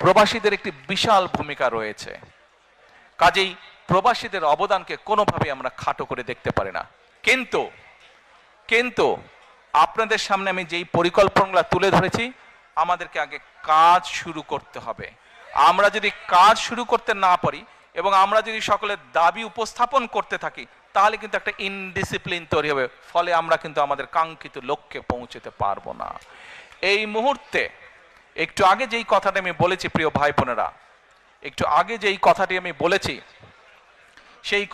প্রবাসীদের একটি বিশাল ভূমিকা রয়েছে। কাজেই প্রবাসীদের অবদানকে কোনোভাবে আমরা খাটো করে দেখতে পারি না। কিন্তু আপনাদের সামনে আমি যেই পরিকল্পনাগুলো তুলে ধরেছি, আমাদেরকে আগে কাজ শুরু করতে হবে। আমরা যদি কাজ শুরু করতে না পারি এবং আমরা যদি সকলের দাবি উপস্থাপন করতে থাকি, তাহলে কিন্তু একটা ইনডিসিপ্লিন তৈরি হবে, ফলে আমরা কিন্তু আমাদের কাঙ্ক্ষিত লক্ষ্যে পৌঁছতে পারবো না। এই মুহূর্তে একটু আগে যেই কথাটা আমি বলেছি, প্রিয় ভাই বোনেরা, একটু আগে যেই কথাটি আমি বলেছি, সেই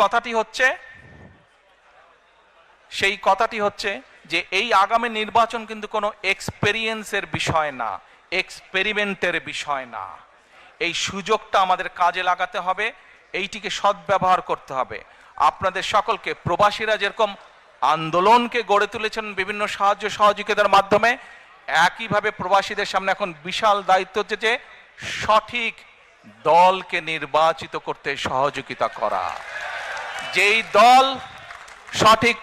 কথাটি হচ্ছে যে এই আগামী নির্বাচন কিন্তু কোনো এক্সপেরিয়েন্সের বিষয় না, এক্সপেরিমেন্টের বিষয় না। এই সুযোগটা আমাদের কাজে লাগাতে হবে, এইটিকে সদ্ব্যবহার করতে হবে। আপনাদের সকলকে, প্রবাসীরা যেরকম আন্দোলনকে গড়ে তুলেছেন বিভিন্ন সাহায্য সহযোগিতার মাধ্যমে, একইভাবে প্রবাসীদের সামনে এখন বিশাল দায়িত্ব হচ্ছে যে সঠিক দলকে নির্বাচিত করতে সহযোগিতা করা। যেই দল সঠিক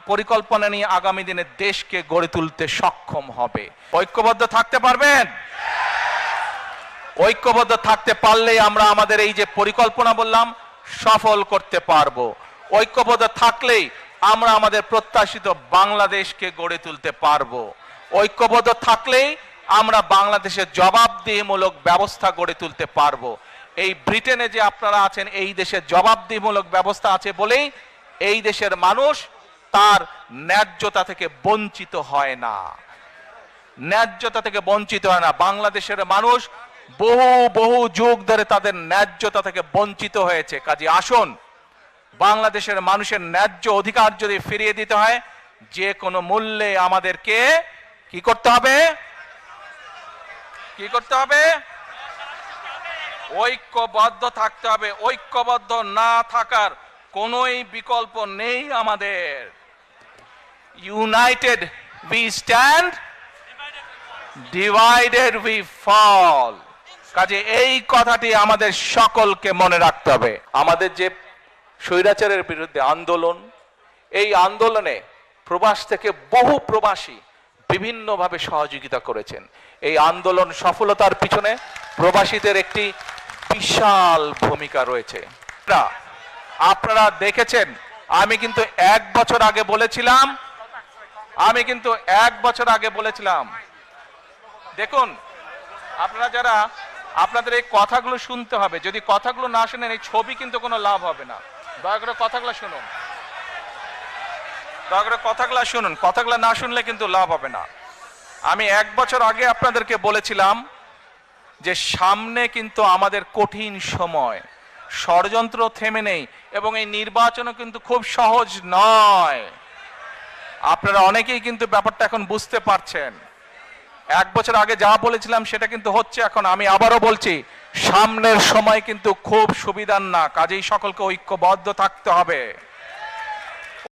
পরিকল্পনা নিয়ে আগামী দিনে দেশকে গড়ে তুলতে সক্ষম হবে। ঐক্যবদ্ধ থাকতে পারবেন? ঐক্যবদ্ধ থাকতে পারলেই আমরা আমাদের এই যে পরিকল্পনা বললাম সফল করতে পারবো। ঐক্যবদ্ধ থাকলেই আমরা আমাদের প্রত্যাশিত বাংলাদেশকে গড়ে তুলতে পারবো। ঐক্যবদ্ধ থাকলেই আমরা বাংলাদেশের জবাবদিহিমূলক ব্যবস্থা গড়ে তুলতে পারবো। এই ব্রিটেনে যে আপনারা আছেন, এই দেশের জবাবদিহিমূলক ব্যবস্থা আছে বলেই এই দেশের মানুষ তার ন্যায্যতা থেকে বঞ্চিত হয় না, ন্যায্যতা থেকে বঞ্চিত হয় না। বাংলাদেশের মানুষ বহু যুগ ধরে তাদের ন্যায্যতা থেকে বঞ্চিত হয়েছে। কাজে আসুন, বাংলাদেশের মানুষের ন্যায্য অধিকার যদি ফিরিয়ে দিতে হয়, যে কোনো মূল্যে আমাদেরকে কি করতে হবে? ঐক্যবদ্ধ থাকতে হবে। ঐক্যবদ্ধ না থাকার কোনোই বিকল্প নেই আমাদের। United we stand, divided we fall. কাজে এই কথাটি আমাদের সকলকে মনে রাখতে হবে। আমাদের যে স্বৈরাচারের বিরুদ্ধে আন্দোলন, এই আন্দোলনে প্রবাস থেকে বহু প্রবাসী বিভিন্নভাবে সহযোগিতা করেছেন। এই আন্দোলন সফলতার পিছনে প্রবাসীদের একটি বিশাল ভূমিকা রয়েছে। আপনারা দেখেছেন, আমি কিন্তু এক বছর আগে বলেছিলাম, দেখুন আপনারা যারা, আপনাদের এই কথাগুলো শুনতে হবে। যদি কথাগুলো না শুনেন, এই ছবি কিন্তু কোনো লাভ হবে না। দয়া করে কথাগুলো শুনুন, কথাগুলো না শুনলে কিন্তু লাভ হবে না। আমি এক বছর আগে আপনাদেরকে বলেছিলাম যে সামনে কিন্তু আমাদের কঠিন সময়, ষড়যন্ত্র থেমে নেই এবং এই নির্বাচনও কিন্তু খুব সহজ নয়। আপনারা অনেকেই কিন্তু ব্যাপারটা এখন বুঝতে পারছেন। এক বছর আগে যা বলেছিলাম সেটা কিন্তু হচ্ছে এখন। আমি আবারও বলছি, সামনের সময় কিন্তু খুব সুবিধার না। কাজেই সকলকে ঐক্যবদ্ধ থাকতে হবে।